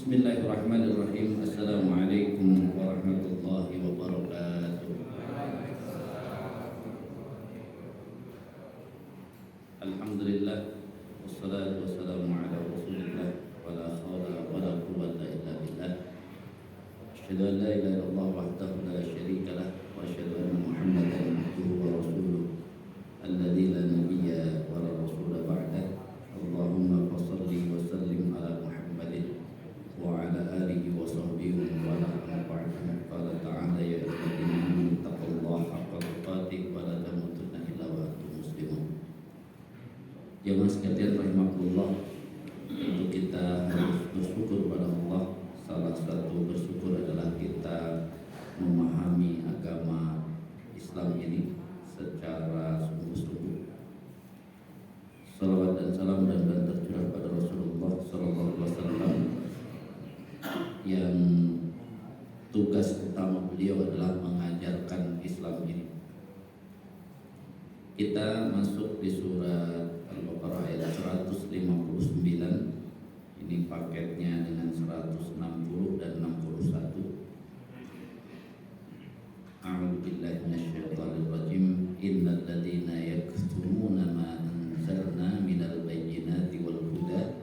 Bismillahirrahmanirrahim. Assalamualaikum warahmatullahi wabarakatuh. Alhamdulillah, wassalatu wassalamu ala rasulillah, wala hawla wala quwwata illa billah. Asyhadu an la ilaha illallah wahdahu la syarika lah, wa asyhadu anna Muhammadan abduhu wa rasuluh, alladzi la nabiyya wa la rasula ba'dah. Allahumma shalli wa sallim ala Muhammadin wa ala alihi wa sahbihi wa ala alihi. Qala ta'ala ya ayyuhalladzina amanu taqullaha haqqa tuqatih wa la tamutunna illa wa antum muslimun. Jemaah sekalian rahimakumullah, untuk kita harus bersyukur pada Allah. Salah satu bersyukur adalah kita memahami agama Islam ini secara sungguh-sungguh. Salawat dan salam dan tercurah pada Rasulullah SAW yang tugas utama beliau adalah mengajarkan Islam ini. Kita masuk di surat Al-Baqarah ayat 159. Ini paketnya dengan 160 dan 61. A'udzu billahi minasyaitonir rajim. Innal ladzina yaktumuna ma anzalna minal bayyinati wal huda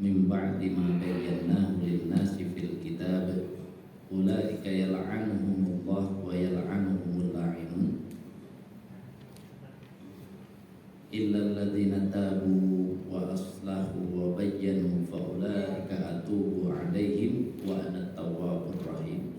min ba'di ma bayyanahu lin-nasi fil kitab ulaika yal'anuhumullah wa yal'anuhumul la'inun illal ladzina tabu wa aslahu wa bayyanu fa ulaika atubu 'alaihim wa ana at-tawwabur rahim.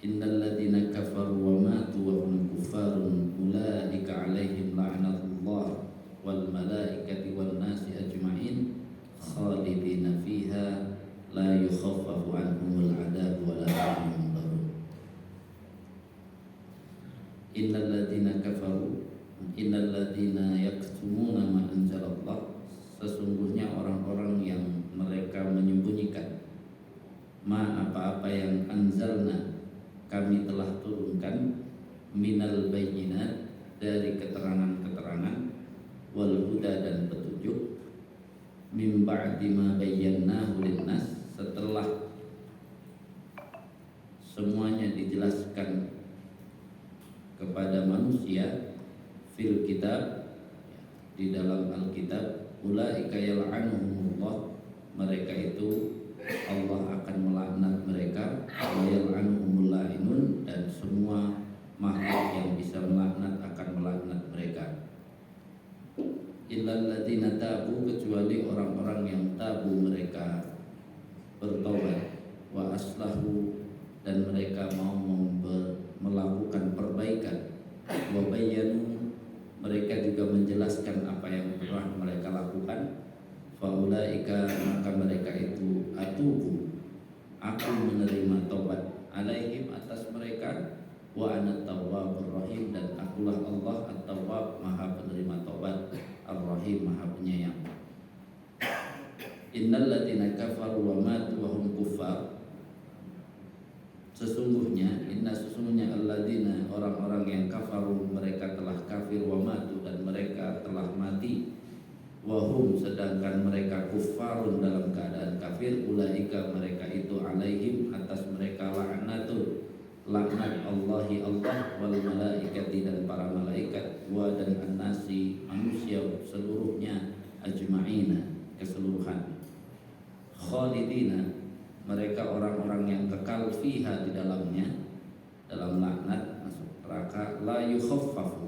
Innal ladzina kafaru wa matu wa hum kuffarun ulaika 'alaihim la'natullah wal malaikati wan nasi ajma'in khalidina fiha la yukhaffafu anhumul 'adab wa la hum yunzarun. Innal ladzina yaktumuna ma anzalallah, sesungguhnya orang-orang yang mereka menyembunyikan apa-apa yang anzalna, kami telah turunkan, minal bayyinat, dari keterangan-keterangan, wal huda, dan petunjuk, mim ba'di ma bayyanahu linnas, setelah semuanya dijelaskan kepada manusia, fil kitab, di dalam Alkitab, ulaika yal'anuhumullah, mereka itu Allah akan melaknat mereka, wa yal'anuhumul la'inun, dan semua makhluk yang bisa melaknat akan melaknat mereka. Illal ladzina tabu, kecuali orang-orang yang tabu, mereka bertobat, wa aslahu, dan mereka mau melakukan perbaikan, wa bayyanu, mereka juga menjelaskan apa yang telah mereka lakukan, faulaika, maka mereka itu atubu, aku menerima tobat, alaihim, atas mereka, wa ana tawwabur rahim, dan akulah Allah at-tawwab, maha penerima tobat, ar-rahim, maha penyayang. Innal ladzina kafaru wa matu wa hum kuffar, sesungguhnya alladzina, orang-orang yang kafaru, mereka telah kafir, wa matu, dan mereka telah mati, wahum, sedangkan mereka kuffarun, dalam keadaan kafir, ulaika, mereka itu alaihim, atas mereka laknatun, laknat Allahi, Allah, wal malaikati, dan para malaikat, wa, dan an-nasi, manusia seluruhnya, ajma'ina, keseluruhan, khalidina, mereka orang-orang yang kekal, fiha, di dalamnya, dalam laknat, masuk neraka, la yukhaffafu,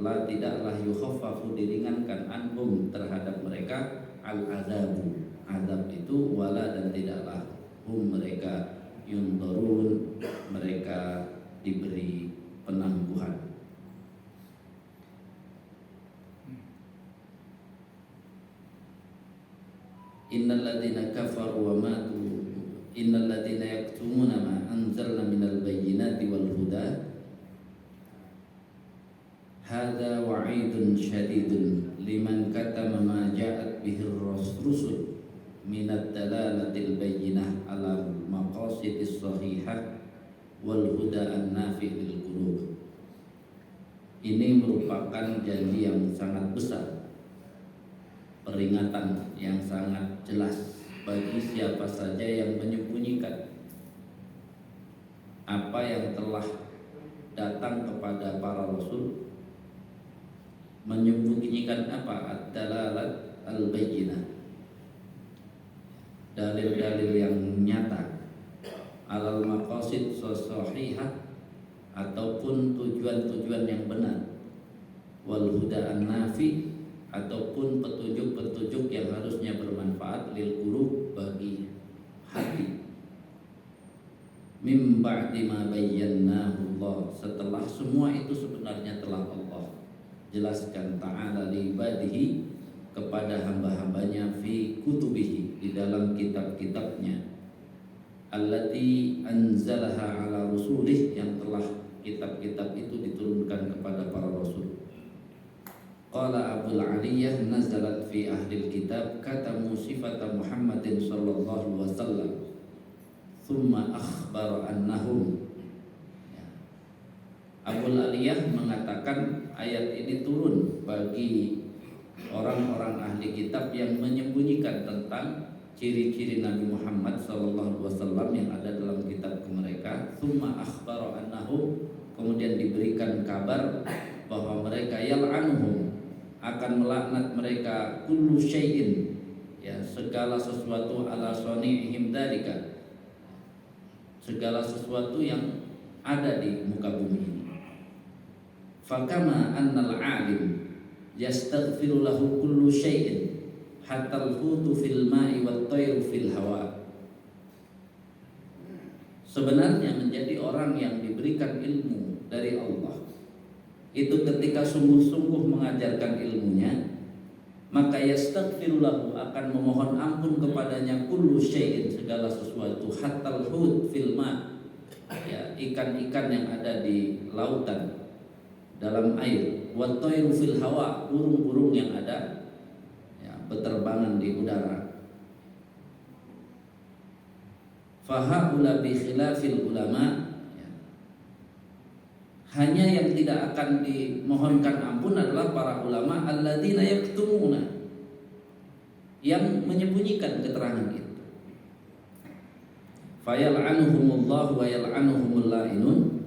la, tidaklah, yukhaffafu, diringankan, anhum, terhadap mereka, al-azabu, azab itu, wala, dan tidaklah, hum, mereka, yunzarun, mereka diberi penangguhan. Innal ladzina kafaru wa matu, innal ladzina yaktumuna ma anzalna minal bayyinati wal huda, hadza wa'idun syadidun liman katama ma ja'at bihi ar-rusul minad dalalatil bayyinah ala maqasidis sahihah wal huda an-nafi' lil qulub. Ini merupakan janji yang sangat besar peringatan yang sangat jelas bagi siapa saja yang menyembunyikan apa yang telah datang kepada para rasul, menyembunyikan apa? Ad-dalalat al-bayyinah, dalil-dalil yang nyata, alal maqasid sahihah, ataupun tujuan-tujuan yang benar, wal huda an-nafi, ataupun petunjuk-petunjuk yang harusnya bermanfaat lil qulub, bagi hati. Mim ba'di ma bayyanahu Allah, setelah semua itu sebenarnya telah Allah jelaskan ta'ala li ibadihi, kepada hamba-hambanya, fi kutubihi, di dalam kitab-kitabnya, allati anzalaha ala rusulih, yang telah kitab-kitab itu diturunkan kepada para rasul. Qala Abul Aliyah, nazalat fi ahlil kitab katamu sifata Muhammadin sallallahu alaihi wasallam thumma akhbar annahum. Abul Aliyah mengatakan ayat ini turun bagi orang-orang ahli kitab yang menyembunyikan tentang ciri-ciri Nabi Muhammad sallallahu alaihi wasallam yang ada dalam kitab mereka. Thumma akhbar annahum, kemudian diberikan kabar bahwa mereka yal'anuhum, akan melaknat mereka, kullu syai'in, ya, segala sesuatu, ala sani'ihim dzalika, segala sesuatu yang ada di muka bumi ini. Fakama annal alim yastaghfiru lahu kullu syai'in hatta al-hutu fil ma'i wat tayru fil hawa. Sebenarnya menjadi orang yang diberikan ilmu dari Allah itu ketika sungguh-sungguh mengajarkan ilmunya, maka yastaghfiru lahu, akan memohon ampun kepadanya, kullu syai'in, segala sesuatu, hatal hut fil ma, ya, ikan-ikan yang ada di lautan, dalam air, wat tayru fil hawa, burung-burung yang ada, ya, berterbangan di udara. Fahaula bi khilafil ulama, hanya yang tidak akan dimohonkan ampun adalah para ulama alladzina yaktumuna, yang menyembunyikan keterangan itu. Fayal'anuhumullahu wa yal'anuhumul la'inun,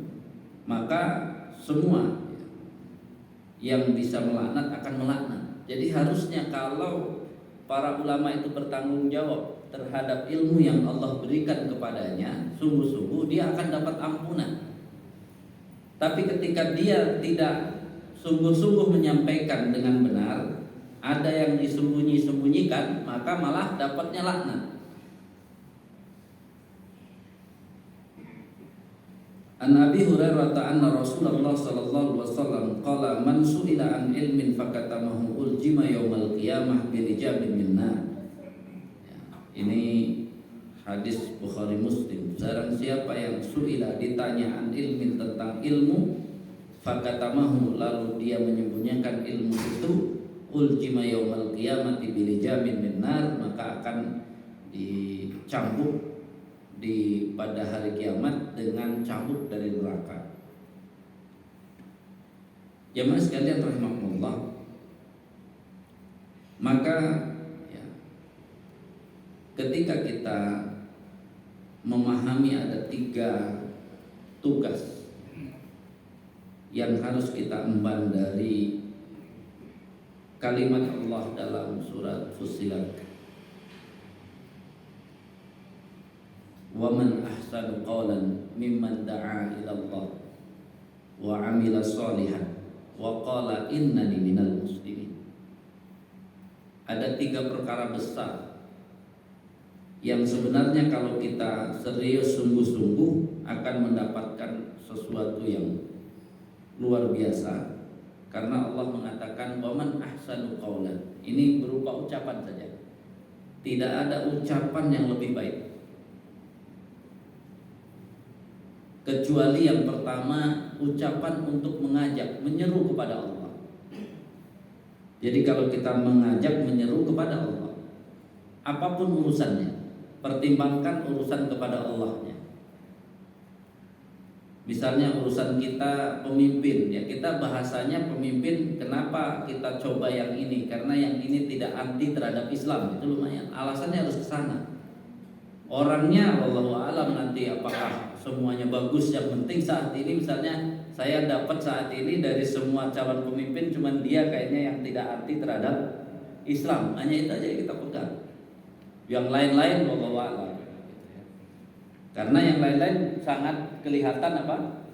maka semua yang bisa melaknat akan melaknat. Jadi harusnya kalau para ulama itu bertanggung jawab terhadap ilmu yang Allah berikan kepadanya, sungguh-sungguh dia akan dapat ampunan. Tapi ketika dia tidak sungguh-sungguh menyampaikan dengan benar, ada yang disembunyi-sembunyikan, maka malah dapatnya laknat. An Abi Hurairah anna Rasulullah sallallahu alaihi wasallam qala man su'ila an ilmin fakatamahu uljima yaumal qiyamah birijabin min nar. Ini hadis Bukhari Muslim. Barang siapa yang su'ila, ditanya an ilmin, tentang ilmu, fakatamahu, lalu dia menyembunyikan ilmu itu, uljima yaumal qiyamati bilijamin min nar, maka akan dicambuk pada hari kiamat dengan cambuk dari neraka. Jamaah sekalian rahimakumullah, maka ya, ketika kita memahami ada 3 tugas yang harus kita emban dari kalimat Allah dalam surat Fussilat, wa man ahsanu qawlan mimman da'a ila Allah wa 'amila shalihan wa qala innani minal muslimin. Ada 3 perkara besar yang sebenarnya kalau kita serius sungguh-sungguh akan mendapatkan sesuatu yang luar biasa, karena Allah mengatakan wa man ahsanu qawlan. Ini berupa ucapan saja, tidak ada ucapan yang lebih baik kecuali yang pertama, ucapan untuk mengajak, menyeru kepada Allah. Jadi kalau kita mengajak, menyeru kepada Allah, apapun urusannya, pertimbangkan urusan kepada Allahnya. Misalnya urusan kita pemimpin, ya kita bahasanya pemimpin. Kenapa kita coba yang ini? Karena yang ini tidak anti terhadap Islam, itu lumayan. Alasannya harus ke sana. Orangnya wallahu alam nanti apakah semuanya bagus. Yang penting saat ini misalnya saya dapat saat ini dari semua calon pemimpin cuman dia kayaknya yang tidak anti terhadap Islam. Hanya itu aja yang kita pegang. Yang lain-lain wallahu alam. Karena yang lain-lain sangat kelihatan apa?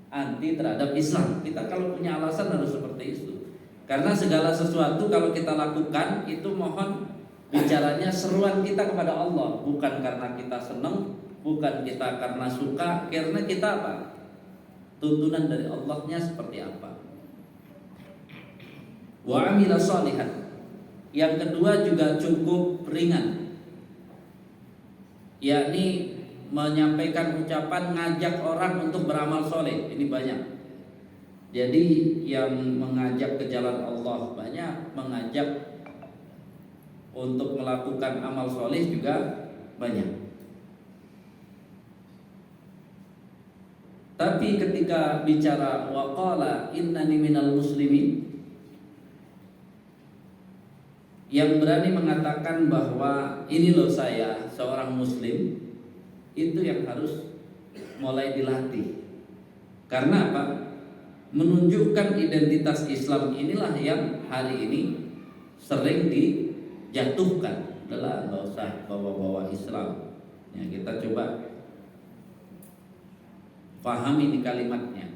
Anti terhadap Islam. Kita kalau punya alasan harus seperti itu. Karena segala sesuatu kalau kita lakukan itu mohon bicaranya seruan kita kepada Allah, bukan karena kita senang, bukan kita karena suka, karena kita apa? Tuntunan dari Allahnya seperti apa? Wa amila sholihan. Yang kedua juga cukup ringan, yakni menyampaikan ucapan ngajak orang untuk beramal soleh. Ini banyak. Jadi yang mengajak ke jalan Allah banyak, mengajak untuk melakukan amal soleh juga banyak. Tapi ketika bicara waqala innani minal muslimin, yang berani mengatakan bahwa ini loh saya seorang muslim, itu yang harus mulai dilatih. Karena apa? Menunjukkan identitas Islam inilah yang hari ini sering dijatuhkan. Adalah nggak usah bawa-bawa Islam. Ya, kita coba pahami di kalimatnya.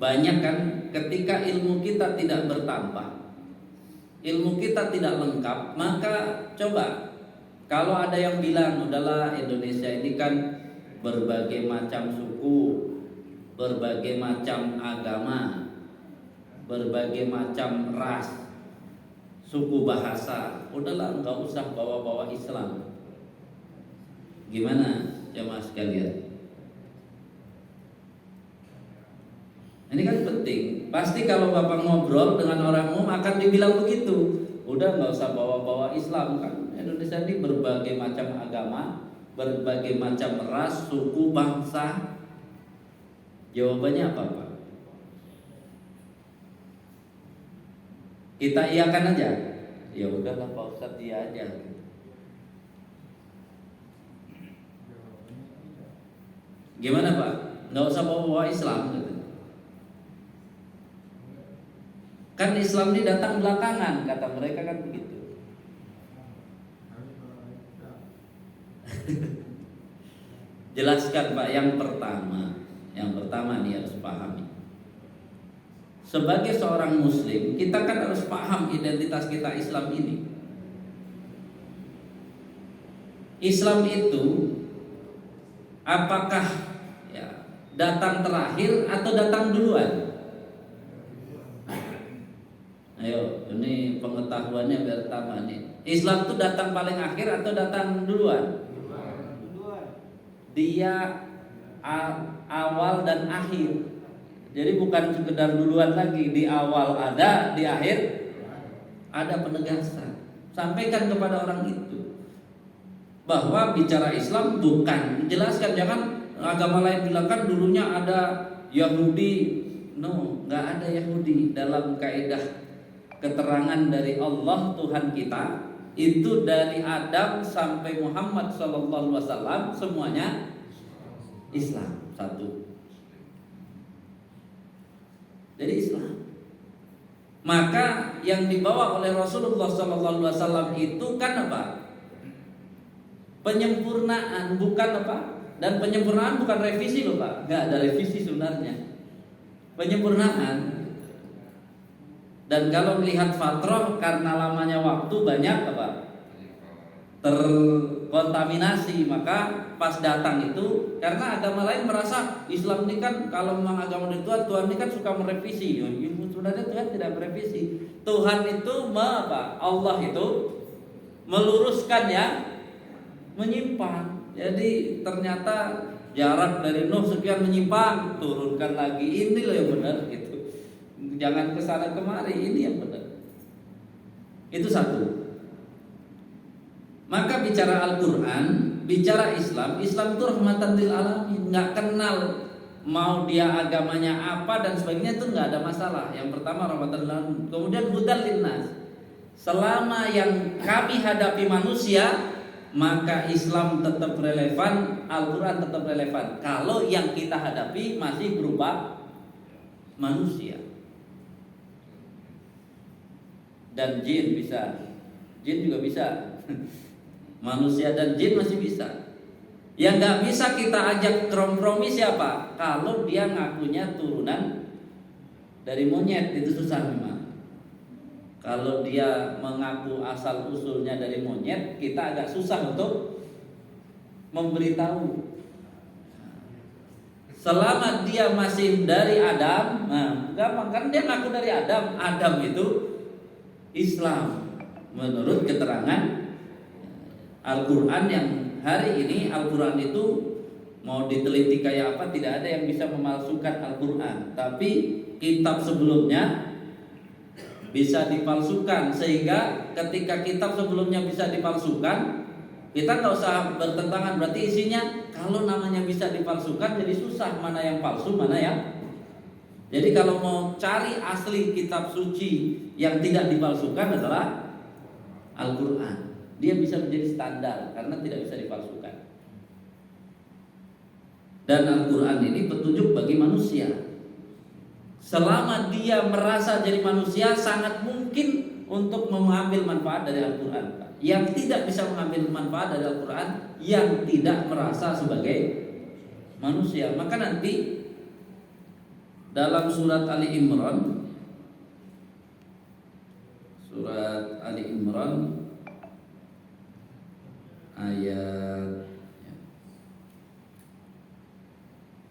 Banyak kan ketika ilmu kita tidak bertambah, ilmu kita tidak lengkap, maka coba kalau ada yang bilang udahlah Indonesia ini kan berbagai macam suku, berbagai macam agama, berbagai macam ras, suku bahasa, udahlah nggak usah bawa-bawa Islam. Gimana jemaah sekalian? Ini kan penting. Pasti kalau Bapak ngobrol dengan orang umum akan dibilang begitu. Udah nggak usah bawa-bawa Islam kan. Indonesia ini berbagai macam agama, berbagai macam ras, suku, bangsa. Jawabannya apa Pak? Kita iyakan aja. Ya udahlah Pak Ustadz, iya aja. Gimana Pak? Nggak usah bawa-bawa Islam gitu. Kan Islam ini datang belakangan, kata mereka kan begitu. Jelaskan Pak. Yang pertama nih harus pahami. Sebagai seorang muslim, kita kan harus paham identitas kita Islam ini. Islam itu apakah ya datang terakhir atau datang duluan? Ayo, ini pengetahuannya biar tambah nih. Islam itu datang paling akhir atau datang duluan? Dia awal dan akhir. Jadi bukan sekedar duluan lagi, di awal ada, di akhir ada penegasan. Sampaikan kepada orang itu bahwa bicara Islam bukan menjelaskan, jangan agama lain bilang kan dulunya ada Yahudi. No, nggak ada Yahudi dalam kaidah keterangan dari Allah Tuhan kita. Itu dari Adam sampai Muhammad SAW semuanya Islam satu. Jadi Islam. Maka yang dibawa oleh Rasulullah SAW itu kan apa? Penyempurnaan, bukan apa? Dan penyempurnaan bukan revisi loh Pak. Nggak ada revisi sebenarnya. Penyempurnaan. Dan kalau melihat fatrah karena lamanya waktu banyak apa? Terkontaminasi, maka pas datang itu karena agama lain merasa Islam ini kan kalau memang agama dari Tuhan ini kan suka merevisi. Sebenarnya Tuhan tidak merevisi. Tuhan itu Allah itu meluruskan yang menyimpang. Jadi ternyata jarak dari Nuh sekian menyimpang, turunkan lagi, ini loh yang benar gitu. Jangan kesana kemari, ini yang benar. Itu satu. Maka bicara Al-Quran bicara Islam, Islam itu rahmatan lil alamin, nggak kenal mau dia agamanya apa dan sebagainya, itu nggak ada masalah. Yang pertama rahmatan lil alamin, kemudian hudal linnas. Selama yang kami hadapi manusia, maka Islam tetap relevan, Al-Quran tetap relevan. Kalau yang kita hadapi masih berupa manusia dan jin, bisa, jin juga bisa. Manusia dan jin masih bisa. Yang nggak bisa kita ajak kompromi siapa? Kalau dia ngakunya turunan dari monyet, itu susah memang. Kalau dia mengaku asal usulnya dari monyet, kita agak susah untuk memberitahu. Selama dia masih dari Adam, nah gampang kan, dia ngaku dari Adam. Adam itu Islam menurut keterangan Al-Quran yang hari ini. Al-Quran itu mau diteliti kayak apa, tidak ada yang bisa memalsukan Al-Quran. Tapi kitab sebelumnya bisa dipalsukan, sehingga ketika kitab sebelumnya bisa dipalsukan, kita nggak usah bertentangan. Berarti isinya kalau namanya bisa dipalsukan, jadi susah mana yang palsu, mana yang. Jadi kalau mau cari asli kitab suci yang tidak dipalsukan adalah Al-Quran. Dia bisa menjadi standar karena tidak bisa dipalsukan. Dan Al-Quran ini petunjuk bagi manusia. Selama dia merasa jadi manusia, sangat mungkin untuk mengambil manfaat dari Al-Quran. Yang tidak bisa mengambil manfaat dari Al-Quran, yang tidak merasa sebagai manusia. Maka nanti dalam surat Ali Imran, ayat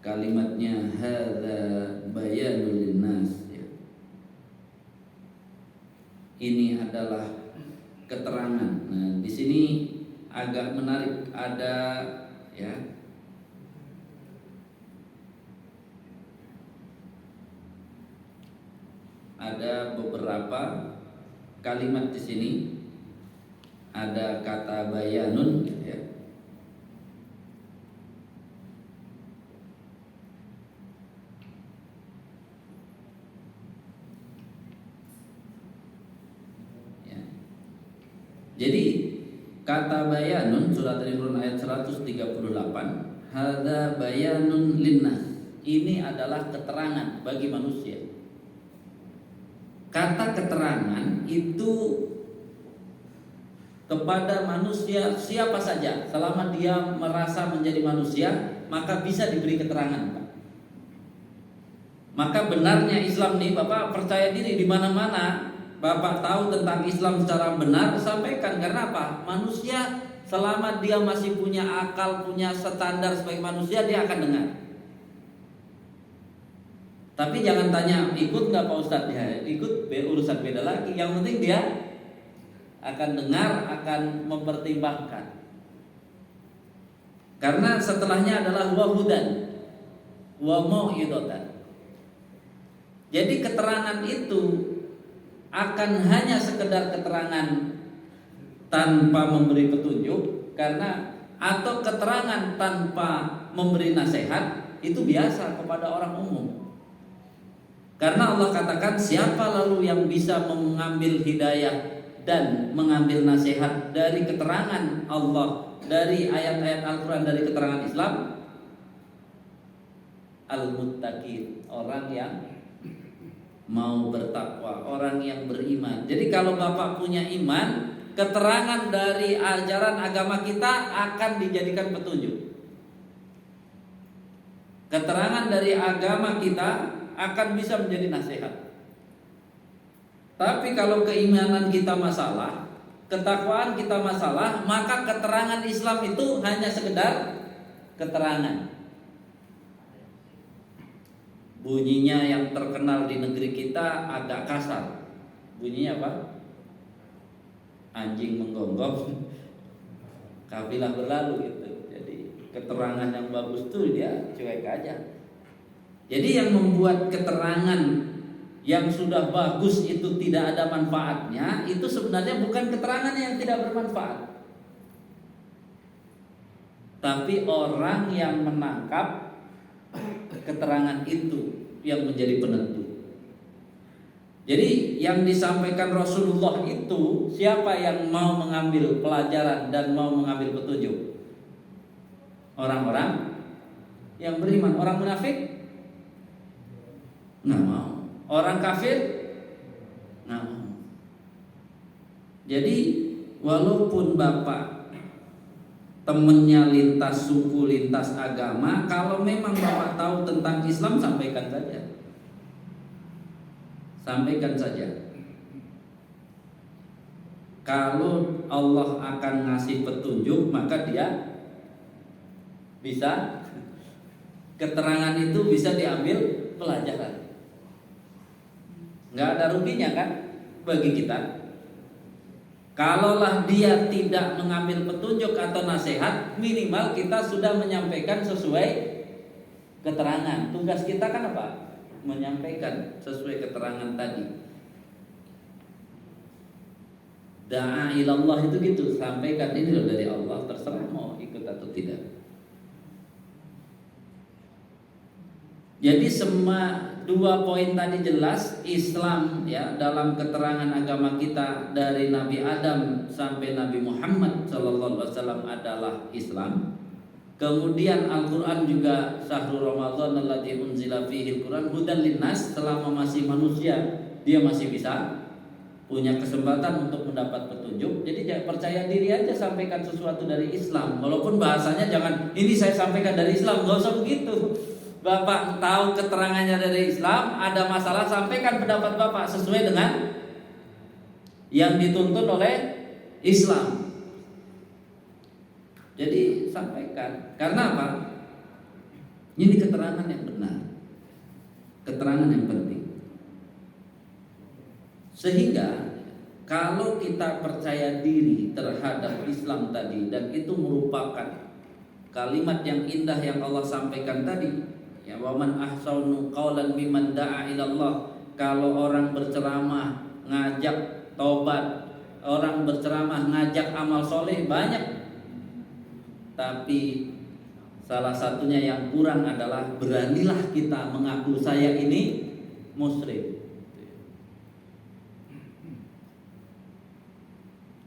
kalimatnya hadza bayanul linnas, ya. Ini adalah keterangan. Nah, di sini agak menarik, ada ya, ada beberapa kalimat di sini. Ada kata bayanun, ya. Ya. Jadi kata bayanun surat Al-Imran ayat 138, hadza bayanun linnas. Ini adalah keterangan bagi manusia. Kata keterangan itu kepada manusia siapa saja, selama dia merasa menjadi manusia, maka bisa diberi keterangan, Pak. Maka benarnya Islam nih, Bapak percaya diri di mana-mana, Bapak tahu tentang Islam secara benar, sampaikan. Karena apa? Manusia selama dia masih punya akal, punya standar sebagai manusia, dia akan dengar. Tapi jangan tanya ikut nggak Pak Ustadz, ya ikut urusan beda lagi. Yang penting dia akan dengar, akan mempertimbangkan. Karena setelahnya adalah wahudan wa mau'idatan. Jadi keterangan itu akan hanya sekedar keterangan tanpa memberi petunjuk, karena atau keterangan tanpa memberi nasihat itu biasa kepada orang umum. Karena Allah katakan siapa lalu yang bisa mengambil hidayah dan mengambil nasihat dari keterangan Allah, dari ayat-ayat Al-Quran, dari keterangan Islam? Al-muttaqin, orang yang mau bertakwa, orang yang beriman. Jadi kalau Bapak punya iman, keterangan dari ajaran agama kita akan dijadikan petunjuk. Keterangan dari agama kita akan bisa menjadi nasihat. Tapi kalau keimanan kita masalah, ketakwaan kita masalah, maka keterangan Islam itu hanya sekedar keterangan. Bunyinya yang terkenal di negeri kita agak kasar. Bunyinya apa? Anjing menggonggong, kafilah berlalu gitu. Jadi keterangan yang bagus tuh dia cuek aja. Jadi yang membuat keterangan yang sudah bagus itu tidak ada manfaatnya, itu sebenarnya bukan keterangan yang tidak bermanfaat. tapi orang yang menangkap keterangan itu yang menjadi penentu. Jadi yang disampaikan Rasulullah itu, siapa yang mau mengambil pelajaran dan mau mengambil petunjuk? Orang-orang yang beriman. Orang munafik nggak mau. Orang kafir nggak mau. Jadi walaupun bapak temennya lintas suku, lintas agama, kalau memang bapak tahu tentang Islam, sampaikan saja. Sampaikan saja. Kalau Allah akan ngasih petunjuk, maka dia bisa, keterangan itu bisa diambil pelajaran. Nggak ada ruginya kan bagi kita. Kalaulah dia tidak mengambil petunjuk atau nasihat, minimal kita sudah menyampaikan sesuai keterangan. Tugas kita kan apa? Menyampaikan sesuai keterangan tadi. Da'a ilallah itu gitu, sampaikan ini loh dari Allah, terserah mau ikut atau tidak. Jadi semua dua poin tadi jelas. Islam ya, dalam keterangan agama kita dari Nabi Adam sampai Nabi Muhammad SAW adalah Islam. Kemudian Al-Quran juga syahrul Ramadan alladzi unzila fihi al-Quran hudan linnas, selama masih manusia dia masih bisa punya kesempatan untuk mendapat petunjuk. Jadi percaya diri aja, sampaikan sesuatu dari Islam. Walaupun bahasanya jangan ini saya sampaikan dari Islam, nggak usah begitu. Bapak tahu keterangannya dari Islam, ada masalah, sampaikan pendapat Bapak sesuai dengan yang dituntun oleh Islam. Jadi sampaikan. Karena apa? Ini keterangan yang benar, keterangan yang penting. Sehingga kalau kita percaya diri terhadap Islam tadi, dan itu merupakan kalimat yang indah yang Allah sampaikan tadi, ya, waman ahsanu qaulan mimman da'a ilallah. Kalau orang berceramah ngajak tobat, orang berceramah ngajak amal soleh banyak, tapi salah satunya yang kurang adalah beranilah kita mengaku saya ini muslim.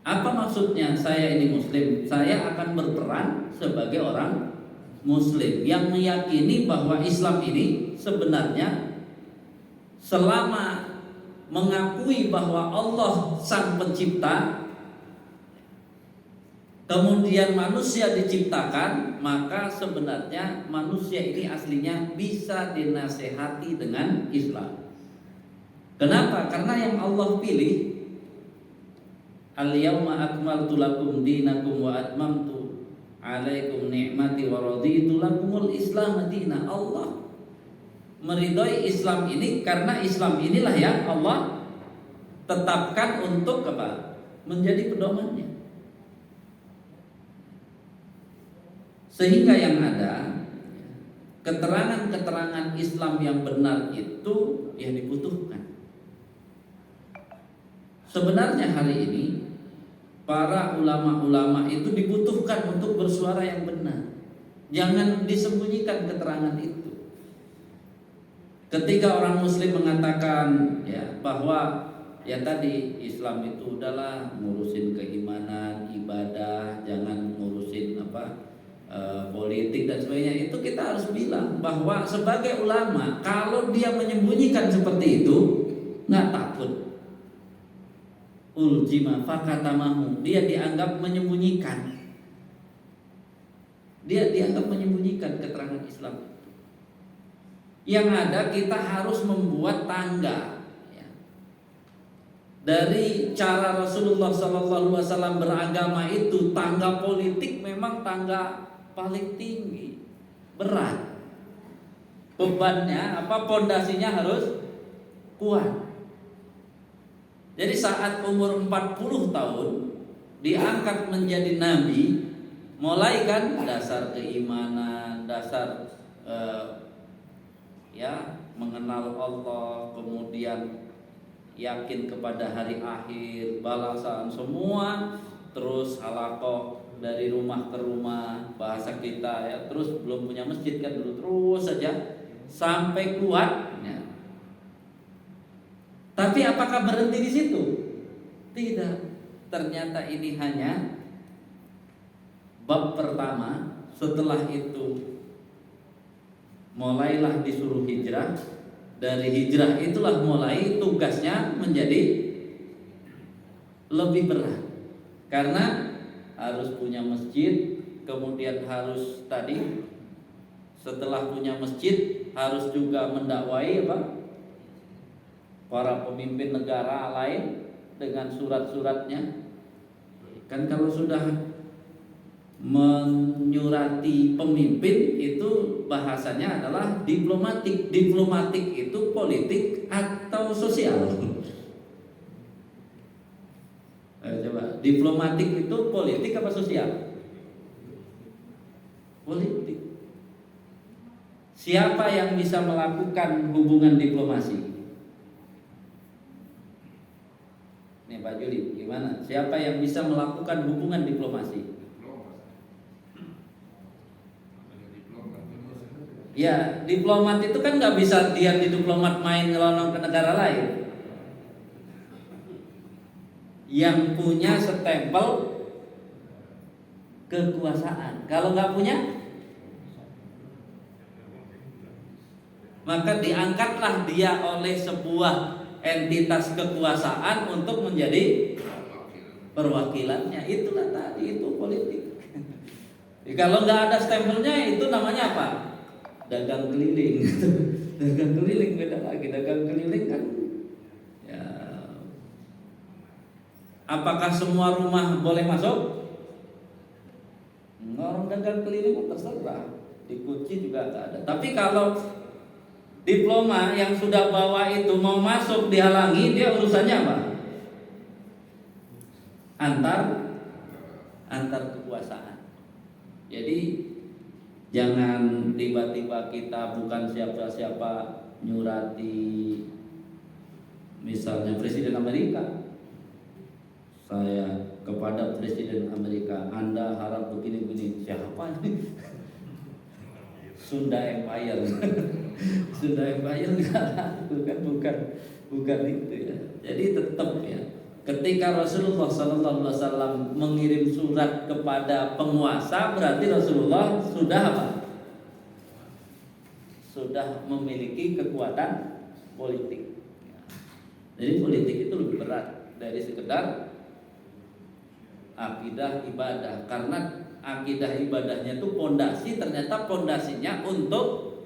Apa maksudnya saya ini muslim? Saya akan berperan sebagai orang Muslim yang meyakini bahwa Islam ini sebenarnya selama mengakui bahwa Allah sang pencipta, kemudian manusia diciptakan, maka sebenarnya manusia ini aslinya bisa dinasehati dengan Islam. Kenapa? Karena yang Allah pilih, al-yawma akmaltu lakum dinakum wa atmamtu alaikum ni'mati wa raditu lakumul Islam madina. Allah meridhoi Islam ini karena Islam inilah yang Allah tetapkan untuk apa? Menjadi pedomannya. Sehingga yang ada keterangan-keterangan Islam yang benar itu yang dibutuhkan. Sebenarnya hari ini para ulama-ulama itu dibutuhkan untuk bersuara yang benar. Jangan disembunyikan keterangan itu. Ketika orang muslim mengatakan ya bahwa ya tadi Islam itu udahlah ngurusin keimanan, ibadah, jangan ngurusin politik dan sebagainya, itu kita harus bilang bahwa sebagai ulama kalau dia menyembunyikan seperti itu nggak takut. Uljima fakatamahu, dia dianggap menyembunyikan. Dia dianggap menyembunyikan keterangan Islam itu. Yang ada kita harus membuat tangga ya. Dari cara Rasulullah SAW beragama itu, tangga politik memang tangga paling tinggi, berat. Bebannya pondasinya harus kuat. Jadi saat umur 40 tahun diangkat menjadi nabi, mulai kan dasar keimanan, dasar mengenal Allah, kemudian yakin kepada hari akhir, balasan semua, terus halaqah dari rumah ke rumah, bahasa kita ya, terus belum punya masjid kan dulu, terus saja sampai kuat ya. Tapi apakah berhenti di situ? Tidak. Ternyata ini hanya bab pertama. Setelah itu mulailah disuruh hijrah. Dari hijrah itulah mulai tugasnya menjadi lebih berat. Karena harus punya masjid, kemudian harus tadi setelah punya masjid harus juga mendakwai para pemimpin negara lain dengan surat-suratnya. Kan kalau sudah menyurati pemimpin itu bahasanya adalah diplomatik. Diplomatik itu politik atau sosial? Ayo coba, diplomatik itu politik apa sosial? Politik. Siapa yang bisa melakukan hubungan diplomasi? Nih Pak Juli, gimana? Siapa yang bisa melakukan hubungan diplomasi? Ya, diplomat itu kan nggak bisa dia di diplomat main ngelonong ke negara lain. Yang punya stempel kekuasaan. Kalau nggak punya, maka diangkatlah dia oleh sebuah entitas kekuasaan untuk menjadi perwakilannya. Itulah tadi itu politik. Kalau nggak ada stempelnya itu namanya apa? Dagang keliling. Dagang keliling beda lagi. Dagang keliling kan ya, apakah semua rumah boleh masuk? Orang dagang keliling terserah. Di kunci juga nggak ada. Tapi kalau diploma yang sudah bawa itu mau masuk dihalangi, dia urusannya apa? Antar kekuasaan. Jadi jangan tiba-tiba kita bukan siapa-siapa nyurati misalnya Presiden Amerika. Saya kepada Presiden Amerika, Anda harap begini-begini. Siapa ini? Sunda Empire. Sunda Empire bukan itu ya. Jadi tetap ya. Ketika Rasulullah SAW mengirim surat kepada penguasa, berarti Rasulullah sudah apa? Sudah memiliki kekuatan politik. Jadi politik itu lebih berat dari sekedar akidah ibadah. Karena akidah ibadahnya itu pondasi, ternyata pondasinya untuk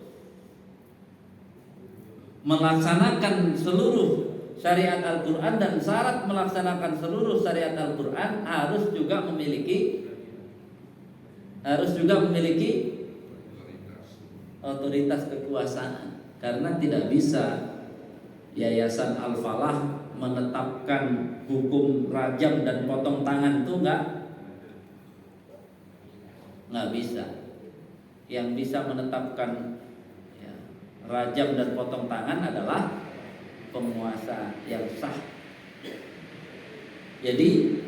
melaksanakan seluruh syariat Al-Quran, dan syarat melaksanakan seluruh syariat Al-Quran harus juga memiliki otoritas kekuasaan. Karena tidak bisa Yayasan Al-Falah menetapkan hukum rajam dan potong tangan itu nggak bisa. Yang bisa menetapkan ya, rajam dan potong tangan adalah penguasa yang sah. Jadi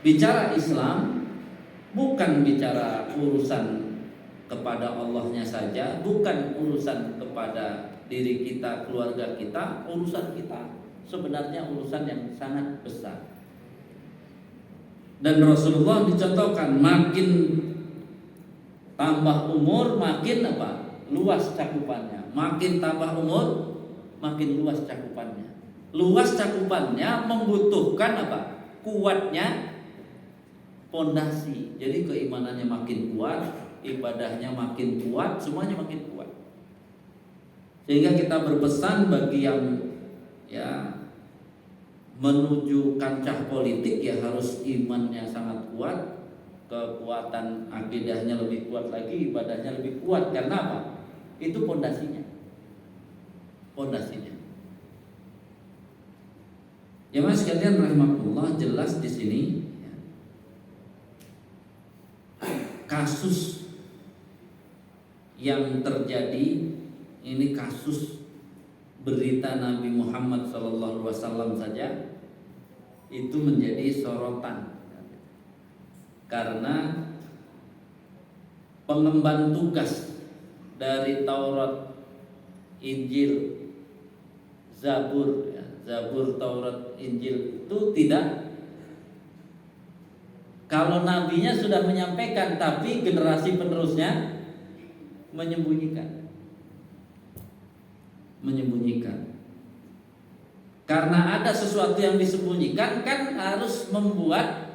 bicara Islam bukan bicara urusan kepada Allahnya saja, bukan urusan kepada diri kita, keluarga kita, urusan kita sebenarnya urusan yang sangat besar. Dan Rasulullah dicontohkan, makin tambah umur makin apa? Luas cakupannya. Makin tambah umur makin luas cakupannya. Luas cakupannya membutuhkan apa? Kuatnya pondasi. Jadi keimanannya makin kuat, ibadahnya makin kuat, semuanya makin kuat. Sehingga kita berpesan bagi yang ya menuju kancah politik ya harus imannya sangat kuat, kekuatan akidahnya lebih kuat lagi, ibadahnya lebih kuat. Karena apa? Itu pondasinya. Ya mas sekalian rahimakumullah, jelas di sini ya, kasus yang terjadi ini kasus berita Nabi Muhammad SAW saja itu menjadi sorotan karena pengemban tugas dari Taurat, Injil, Zabur, ya, Zabur, Taurat, Injil itu tidak. Kalau nabinya sudah menyampaikan, tapi generasi penerusnya menyembunyikan. Karena ada sesuatu yang disembunyikan, kan harus membuat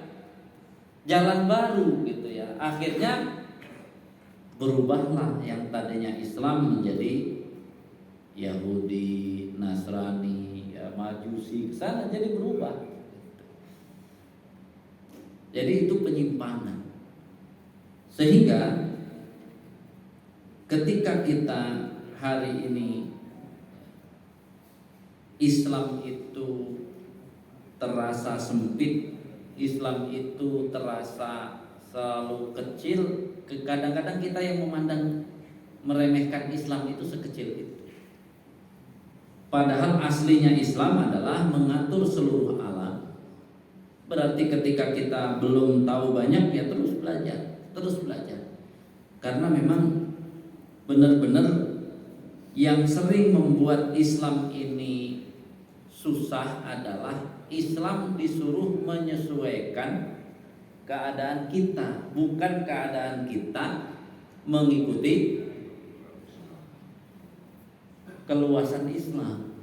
jalan baru gitu ya. Akhirnya berubahlah yang tadinya Islam menjadi Yahudi, Nasrani, ya, Majusi, kesana jadi berubah. Jadi itu penyimpangan. Sehingga ketika kita hari ini Islam itu terasa sempit, Islam itu terasa selalu kecil, kadang-kadang kita yang memandang meremehkan Islam itu sekecil itu. Padahal aslinya Islam adalah mengatur seluruh alam. Berarti ketika kita belum tahu banyak, ya terus belajar. Karena memang benar-benar yang sering membuat Islam ini susah adalah Islam disuruh menyesuaikan keadaan kita, bukan keadaan kita mengikuti keluasan Islam.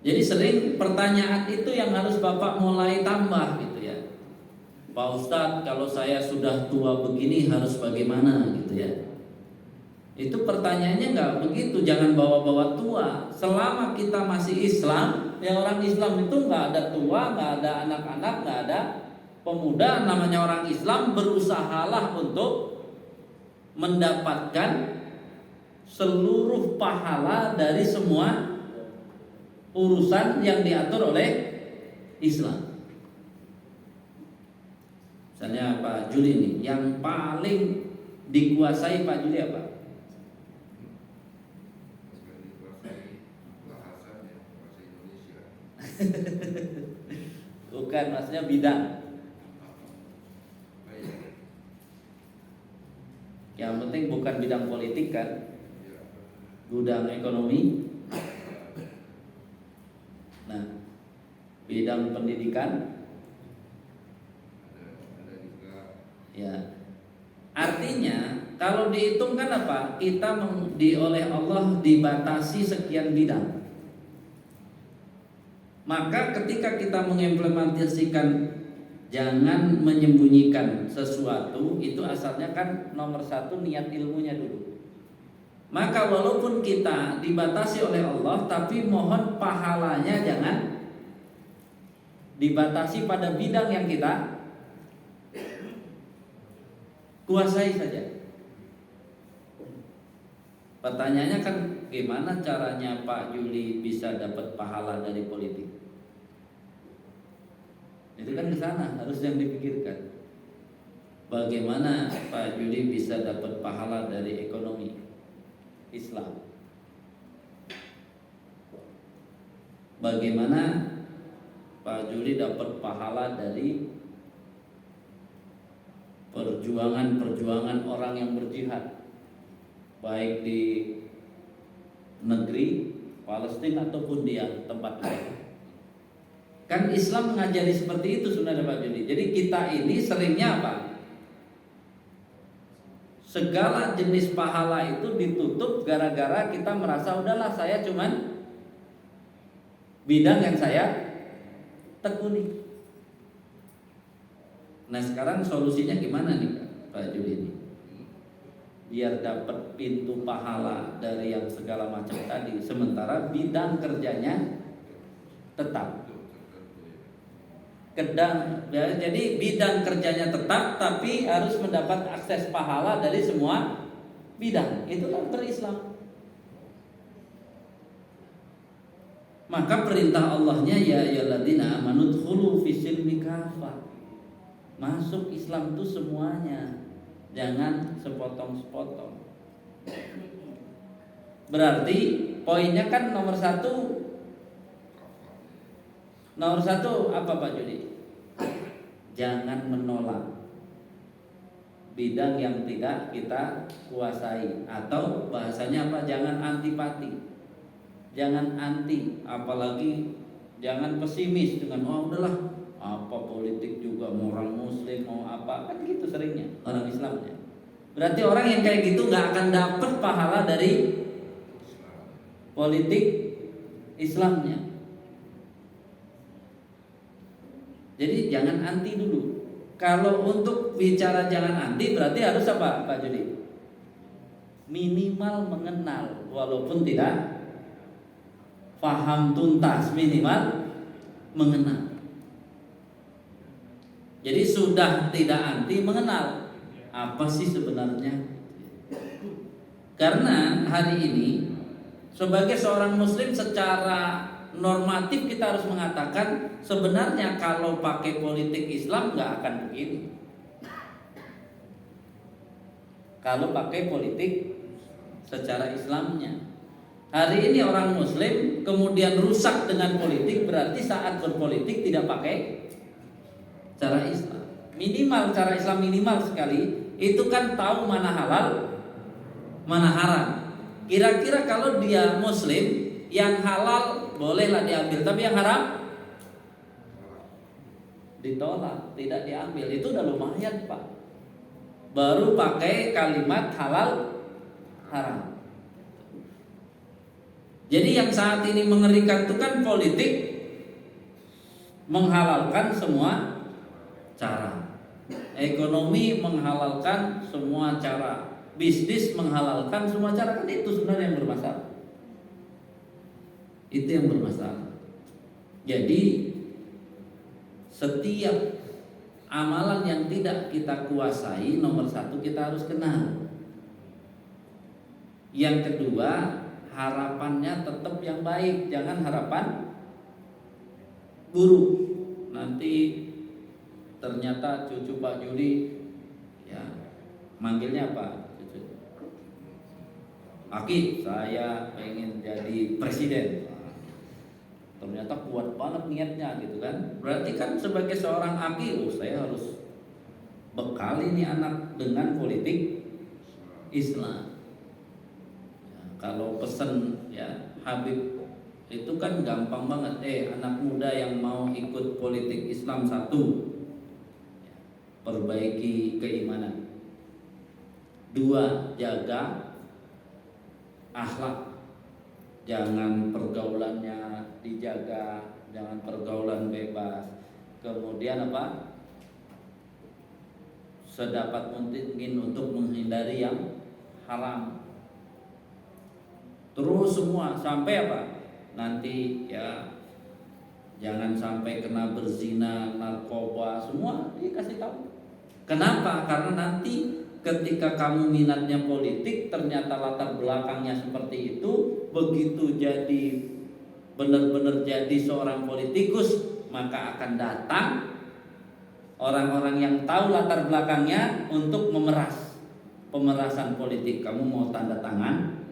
Jadi sering pertanyaan itu yang harus Bapak mulai tambah gitu ya. Pak Ustadz, kalau saya sudah tua begini harus bagaimana gitu ya. Itu pertanyaannya nggak begitu, jangan bawa-bawa tua. Selama kita masih Islam, ya orang Islam itu nggak ada tua, nggak ada anak-anak, nggak ada pemuda. Namanya orang Islam, berusahalah untuk mendapatkan seluruh pahala dari semua urusan yang diatur oleh Islam. Misalnya Pak Juli ini, yang paling dikuasai Pak Juli apa? Bukan, maksudnya bidang. Yang penting bukan bidang politik kan, bidang ekonomi. Nah, bidang pendidikan, ya. Artinya kalau dihitung kan apa? Kita oleh Allah dibatasi sekian bidang. Maka ketika kita mengimplementasikan jangan menyembunyikan sesuatu, itu asalnya kan nomor satu niat ilmunya dulu. Maka walaupun kita dibatasi oleh Allah, tapi mohon pahalanya jangan dibatasi pada bidang yang kita kuasai saja. Pertanyaannya kan gimana caranya Pak Juli bisa dapat pahala dari politik? Itu kan ke sana harus yang dipikirkan. Bagaimana Pak Juli bisa dapat pahala dari ekonomi Islam? Bagaimana Pak Juli dapat pahala dari perjuangan orang yang berjihad, baik di negeri Palestina ataupun di tempat lain? Kan Islam mengajari seperti itu sebenarnya Pak Juli. Jadi kita ini seringnya apa? Segala jenis pahala itu ditutup gara-gara kita merasa udahlah saya cuman bidang yang saya tekuni. Nah sekarang solusinya gimana nih Pak Juli ini? Biar dapat pintu pahala dari yang segala macam tadi, sementara bidang kerjanya tetap. Jadi bidang kerjanya tetap, tapi harus mendapat akses pahala dari semua bidang. Itulah berislam. Maka perintah Allahnya ya ayyuhalladzina amanu dkhulu fis-silmi kafah. Masuk Islam itu semuanya, jangan sepotong-sepotong. Berarti poinnya kan nomor satu Nomor satu apa Pak Judi? Jangan menolak bidang yang tidak kita kuasai, atau bahasanya apa? Jangan antipati, jangan anti, apalagi jangan pesimis dengan udahlah apa politik juga mau orang muslim mau apa, kan gitu seringnya orang Islamnya. Berarti orang yang kayak gitu nggak akan dapat pahala dari politik Islamnya. Jadi jangan anti dulu. Kalau untuk bicara jangan anti berarti harus apa Pak Judi? Minimal mengenal, walaupun tidak paham tuntas, minimal mengenal. Jadi sudah tidak anti, mengenal apa sih sebenarnya. Karena hari ini sebagai seorang muslim secara normatif kita harus mengatakan sebenarnya kalau pakai politik Islam nggak akan begini. Kalau pakai politik secara Islamnya, hari ini orang muslim kemudian rusak dengan politik, berarti saat berpolitik tidak pakai cara Islam. Minimal cara Islam minimal sekali, itu kan tahu mana halal, mana haram. Kira-kira kalau dia muslim, yang halal bolehlah diambil, tapi yang haram ditolak, tidak diambil. Itu udah lumayan Pak. Baru pakai kalimat halal haram. Jadi yang saat ini mengerikan itu kan politik menghalalkan semua cara, ekonomi menghalalkan semua cara, bisnis menghalalkan semua cara, kan itu sebenarnya yang bermasalah. Itu yang bermasalah. Jadi setiap amalan yang tidak kita kuasai, nomor satu kita harus kenal. Yang kedua, harapannya tetap yang baik, jangan harapan buruk. Nanti ternyata cucu Pak Judi ya manggilnya apa? Cucu Aki, saya pengen jadi presiden. Ternyata kuat banget niatnya gitu kan. Berarti kan sebagai seorang Aki, saya harus bekali nih anak dengan politik Islam. Ya, kalau pesen ya Habib itu kan gampang banget. Anak muda yang mau ikut politik Islam, satu, perbaiki keimanan. Dua, jaga akhlak. Jangan pergaulannya dijaga, jangan pergaulan bebas. Kemudian apa? Sedapat mungkin untuk menghindari yang haram. Terus semua sampai apa? Nanti ya jangan sampai kena berzina, narkoba, semua dikasih tahu. Kenapa? Karena nanti ketika kamu minatnya politik, ternyata latar belakangnya seperti itu, begitu jadi benar-benar jadi seorang politikus, maka akan datang orang-orang yang tahu latar belakangnya untuk memeras, pemerasan politik. Kamu mau tanda tangan,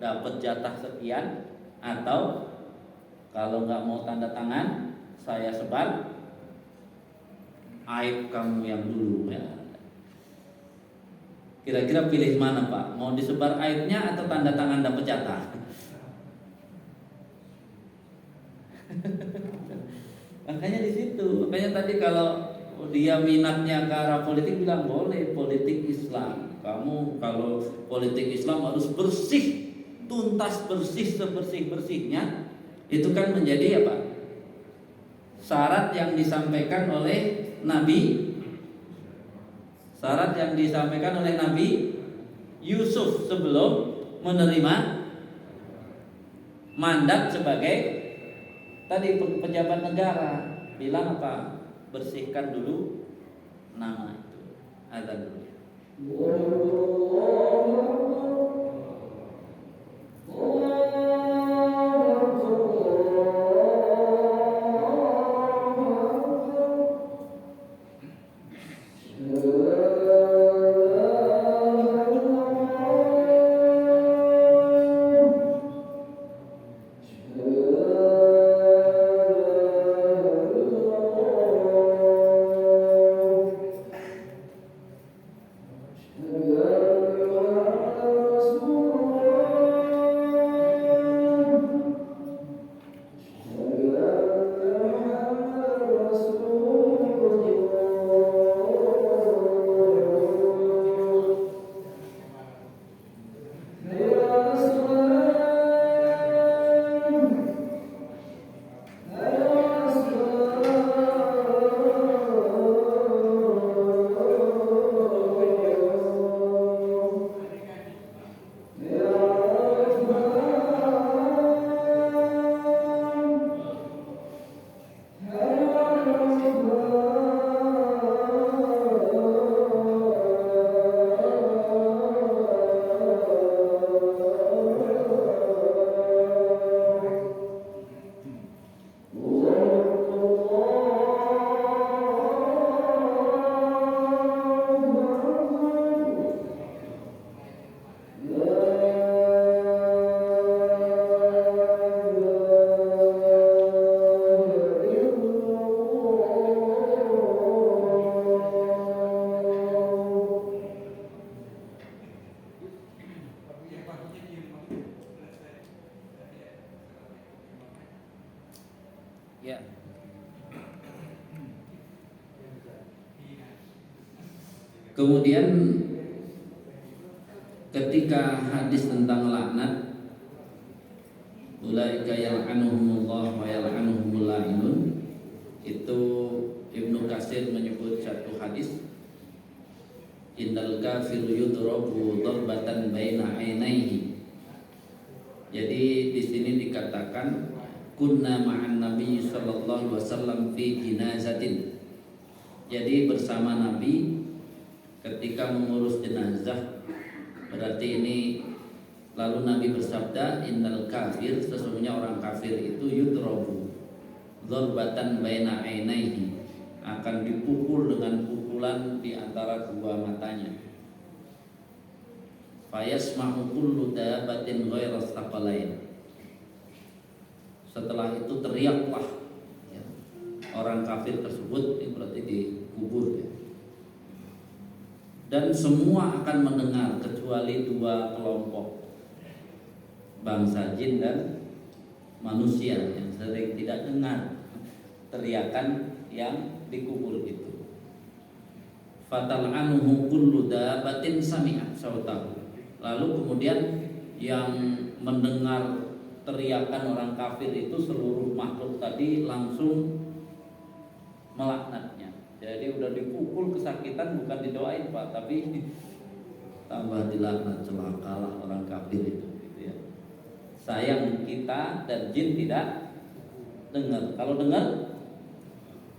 dapat jatah sekian, atau kalau nggak mau tanda tangan, saya sebar aib kamu yang dulu ya. Kira-kira pilih mana Pak? Mau disebar aibnya atau tanda tangan dapat jatah? Makanya di situ. Makanya tadi kalau dia minatnya ke arah politik, bilang boleh politik Islam. Kamu kalau politik Islam harus bersih, tuntas, bersih, sebersih-bersihnya. Itu kan menjadi apa? Syarat yang disampaikan oleh Nabi. Syarat yang disampaikan oleh Nabi Yusuf sebelum menerima mandat sebagai tadi pejabat negara. Bilang apa? Bersihkan dulu nama itu. Azan dulu. Ya. Kemudian ketika hadis tentang laknat, ulaika yal'anuhumullah wa yal'anuhumul la'inun, itu Ibnu Katsir menyebut satu hadis, innal kafiru yudrabu darbatan baina ainaihi. Jadi di sini dikatakan kunna ma'an Nabi sallallahu alaihi wasallam fi jinazatin. Jadi bersama Nabi ketika mengurus jenazah. Berarti ini lalu Nabi bersabda, innal kafir, sesungguhnya orang kafir itu yudrabu dzarbatan baina ainaihi, akan dipukul dengan pukulan di antara dua matanya. Fayasma'u kullu dabatin ghairu thaqalain. Setelah itu teriaklah ya, orang kafir tersebut, ini berarti dikubur ya. Dan semua akan mendengar kecuali dua kelompok, bangsa jin dan manusia, yang sering tidak dengar teriakan yang dikubur itu. Fatal'anuhu kullu dabatin sami'at sautahu. Lalu kemudian yang mendengar teriakan orang kafir itu, seluruh makhluk tadi langsung melaknatnya. Jadi udah dipukul kesakitan, bukan didoain Pak, tapi tambah dilaknat, celakalah orang kafir itu gitu ya. Sayang kita dan jin tidak dengar. Kalau dengar,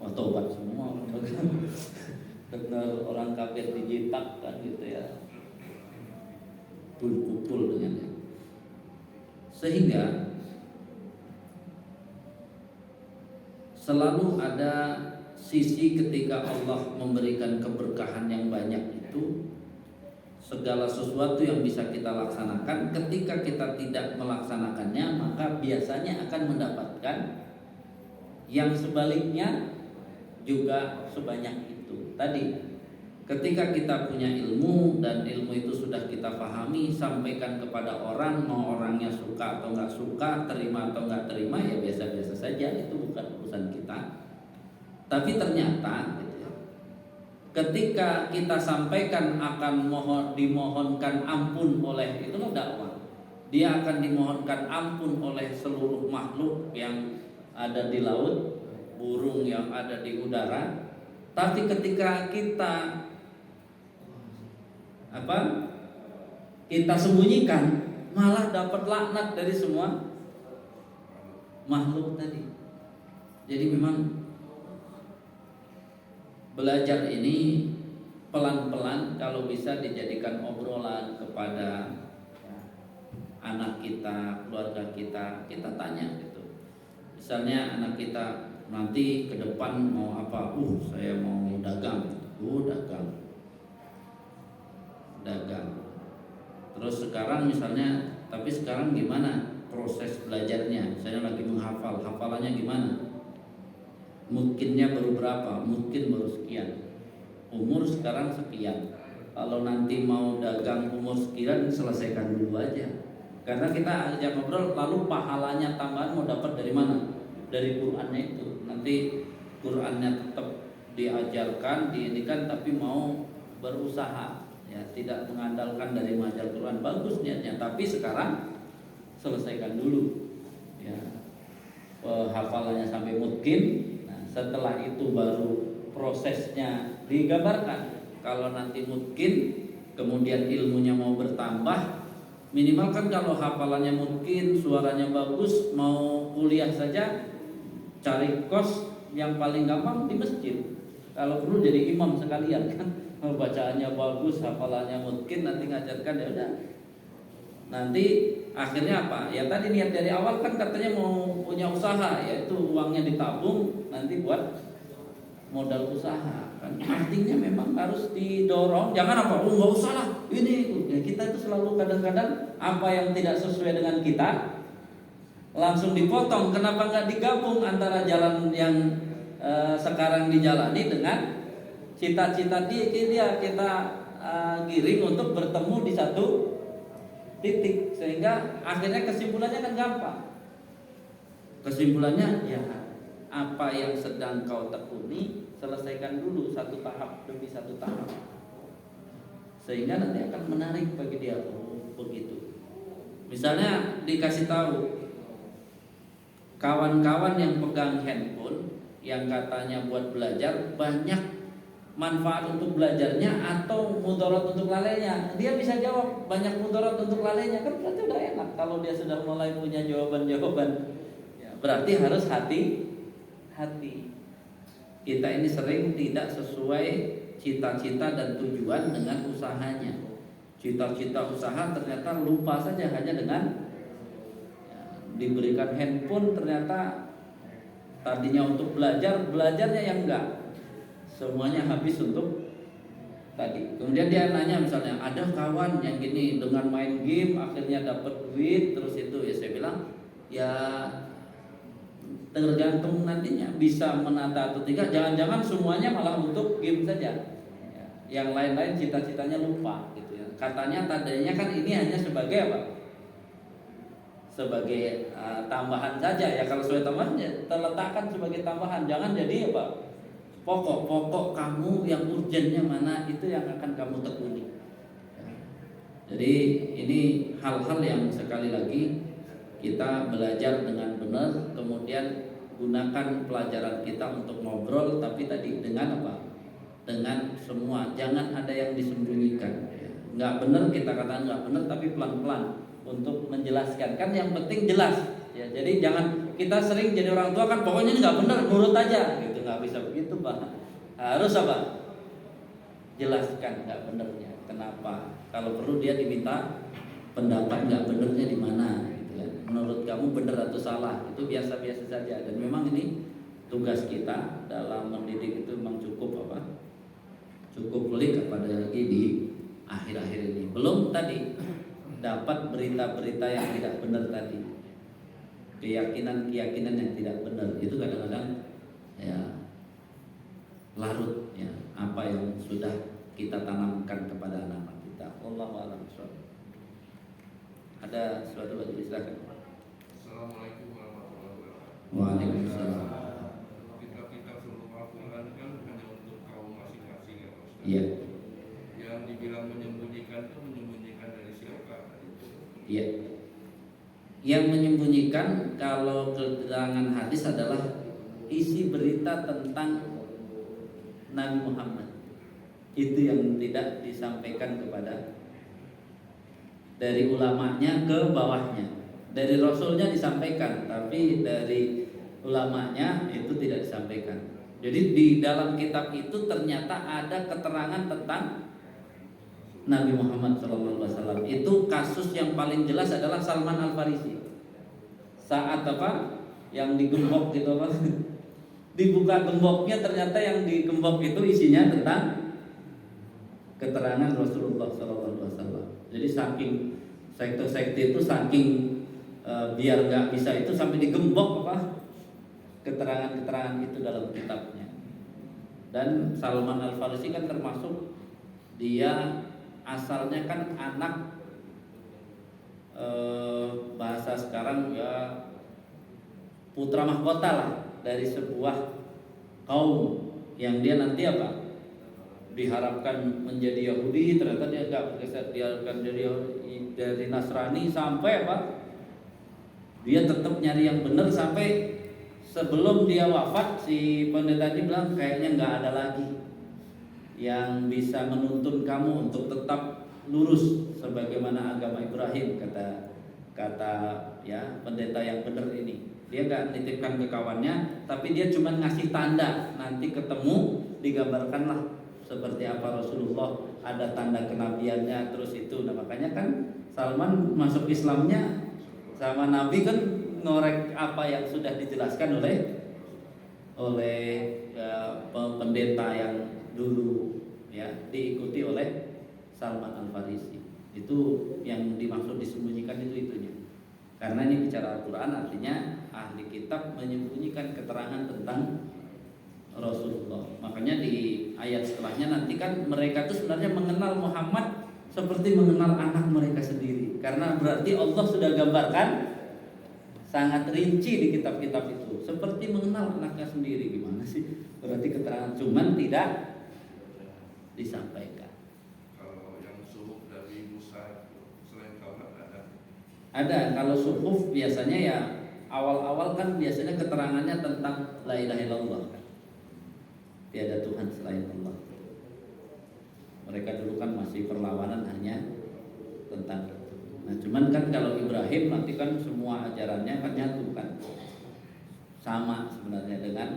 wah tobat semua orang dengar orang kafir dijitak kan gitu ya, pukul dengannya. Sehingga selalu ada sisi ketika Allah memberikan keberkahan yang banyak itu, segala sesuatu yang bisa kita laksanakan, ketika kita tidak melaksanakannya maka biasanya akan mendapatkan yang sebaliknya juga sebanyak itu. Tadi ketika kita punya ilmu dan ilmu itu sudah kita pahami, sampaikan kepada orang, mau orangnya suka atau nggak suka, terima atau nggak terima, ya biasa-biasa saja, itu bukan urusan kita. Tapi ternyata ketika kita sampaikan akan dimohonkan ampun oleh, itulah dakwah. Dia akan dimohonkan ampun oleh seluruh makhluk yang ada di laut, burung yang ada di udara. Tapi ketika kita kita sembunyikan, malah dapat laknat dari semua makhluk tadi. Jadi memang belajar ini pelan-pelan, kalau bisa dijadikan obrolan kepada anak kita, keluarga kita, kita tanya gitu. Misalnya anak kita nanti ke depan mau apa? Saya mau dagang. Dagang. Terus sekarang misalnya, tapi sekarang gimana proses belajarnya? Saya lagi menghafal, hafalannya gimana? Mungkinnya baru berapa? Mungkin baru sekian. Umur sekarang sekian. Kalau nanti mau dagang umur sekian, selesaikan dulu aja. Karena kita ajak ngobrol, lalu pahalanya tambahan mau dapat dari mana? Dari Qur'annya itu. Nanti Qur'annya tetap diajarkan, diindikan, tapi mau berusaha, ya tidak mengandalkan dari majalah Quran. Bagus niatnya, tapi sekarang selesaikan dulu, ya hafalannya sampai mungkin. Nah, setelah itu baru prosesnya digambarkan. Kalau nanti mungkin kemudian ilmunya mau bertambah, minimal kan kalau hafalannya mungkin, suaranya bagus, mau kuliah saja cari kos yang paling gampang di masjid. Kalau perlu jadi imam sekalian kan, bacaannya bagus, hafalannya mungkin, nanti ngajarkan ya udah. Nanti akhirnya apa? Ya tadi niat dari awal kan katanya mau punya usaha, yaitu uangnya ditabung nanti buat modal usaha kan. Artinya memang harus didorong, jangan apa, oh nggak usah lah ini ya. Kita itu selalu kadang-kadang apa yang tidak sesuai dengan kita langsung dipotong. Kenapa nggak digabung antara jalan yang sekarang dijalani dengan cita-cita dia kita giring untuk bertemu di satu titik, sehingga akhirnya kesimpulannya kan gampang. Kesimpulannya ya, apa yang sedang kau tekuni selesaikan dulu satu tahap demi satu tahap, sehingga nanti akan menarik bagi dia. Oh, begitu. Misalnya dikasih tahu kawan-kawan yang pegang handphone yang katanya buat belajar, banyak manfaat untuk belajarnya atau mudarat untuk lalainya. Dia bisa jawab banyak mudarat untuk lalainya, kan berarti udah enak. Kalau dia sudah mulai punya jawaban-jawaban, ya, berarti harus hati-hati. Kita ini sering tidak sesuai cita-cita dan tujuan dengan usahanya. Cita-cita usaha ternyata lupa saja hanya dengan diberikan handphone, ternyata tadinya untuk belajarnya yang enggak, semuanya habis untuk tadi. Kemudian dia nanya misalnya, ada kawan yang gini dengan main game akhirnya dapat duit terus itu, ya saya bilang ya tergantung nantinya bisa menata atau tidak. Jangan-jangan semuanya malah untuk game saja, yang lain-lain cita-citanya lupa gitu ya. Katanya tadinya kan ini hanya sebagai apa? Sebagai tambahan saja ya. Kalau sebagai tambahan ya terletakkan sebagai tambahan, jangan jadi apa? Pokok kamu yang urgennya mana, itu yang akan kamu tekuni. Jadi ini hal-hal yang sekali lagi kita belajar dengan benar, kemudian gunakan pelajaran kita untuk ngobrol, tapi tadi dengan apa? Dengan semua, jangan ada yang disembunyikan. Nggak benar kita katakan nggak benar, tapi pelan-pelan untuk menjelaskan. Kan yang penting jelas. Ya, jadi jangan kita sering jadi orang tua kan pokoknya ini nggak benar, nurut aja gitu. Nggak bisa begitu, Pak. Harus apa? Jelaskan nggak benernya. Kenapa? Kalau perlu dia diminta pendapat nggak benernya di mana. Menurut kamu benar atau salah, itu biasa-biasa saja. Dan memang ini tugas kita dalam mendidik itu memang cukup apa? Cukup pelik, apalagi di akhir-akhir ini. Belum tadi dapat berita-berita yang tidak benar tadi, keyakinan yang tidak benar, itu kadang-kadang ya larut ya apa yang sudah kita tanamkan kepada anak-anak kita. Wallahu a'lam bishawab. Ada suatu lagi, silakan. Assalamualaikum warahmatullahi wabarakatuh. Waalaikumsalam. Kitab-kitab seluruh Al-Quran kan hanya untuk kaum masing-masing ya Pak Ustaz. Iya. Yang dibilang menyembunyikan itu menyembunyikan dari siapa? Iya. Yang menyembunyikan kalau keterangan hadis adalah isi berita tentang Nabi Muhammad. Itu yang tidak disampaikan kepada dari ulamanya ke bawahnya. Dari Rasulnya disampaikan, tapi dari ulamanya itu tidak disampaikan. Jadi di dalam kitab itu ternyata ada keterangan tentang Nabi Muhammad SAW. Itu kasus yang paling jelas adalah Salman Al Farisi. Saat apa? Yang digembok gitu apa? Dibuka gemboknya, ternyata yang digembok itu isinya tentang keterangan Rasulullah SAW. Jadi saking sekte-sekte itu saking biar nggak bisa itu sampai digembok apa keterangan-keterangan itu dalam kitabnya. Dan Salman Al Farisi kan termasuk dia asalnya kan anak, bahasa sekarang ya putra mahkota lah dari sebuah kaum yang dia nanti apa? Diharapkan menjadi Yahudi, ternyata dia enggak, diharapkan dari Nasrani sampai apa? Dia tetap nyari yang benar sampai sebelum dia wafat si pendeta ini bilang kayaknya nggak ada lagi yang bisa menuntun kamu untuk tetap lurus sebagaimana agama Ibrahim, kata ya pendeta yang benar ini. Dia nggak nitipkan ke kawannya, tapi dia cuma ngasih tanda, nanti ketemu digambarkanlah seperti apa Rasulullah, ada tanda kenabiannya, terus itu. Nah makanya kan Salman masuk Islamnya sama Nabi kan ngorek apa yang sudah dijelaskan oleh pendeta yang dulu ya diikuti oleh Salman Al Farisi. Itu yang dimaksud disembunyikan itunya. Karena ini bicara Al-Quran, artinya ahli kitab menyembunyikan keterangan tentang Rasulullah. Makanya di ayat setelahnya nanti kan mereka itu sebenarnya mengenal Muhammad seperti mengenal anak mereka sendiri. Karena berarti Allah sudah gambarkan sangat rinci di kitab-kitab itu, seperti mengenal anaknya sendiri. Gimana sih? Berarti keterangan cuman tidak disampaikan. Kalau yang suhuf dari Musa selain Taurat ada? Ada. Kalau suhuf biasanya ya awal-awal kan biasanya keterangannya tentang la ilaha illallah kan. Tiada Tuhan selain Allah. Mereka dulu kan masih perlawanan hanya tentang itu. Nah cuman kan kalau Ibrahim nanti kan semua ajarannya kan nyatu kan, sama sebenarnya dengan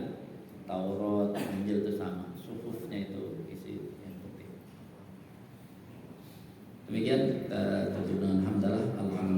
Taurat, Injil itu sama. Suhufnya itu isi yang penting. Demikian kita tutup dengan hamdalah. Alhamdulillah.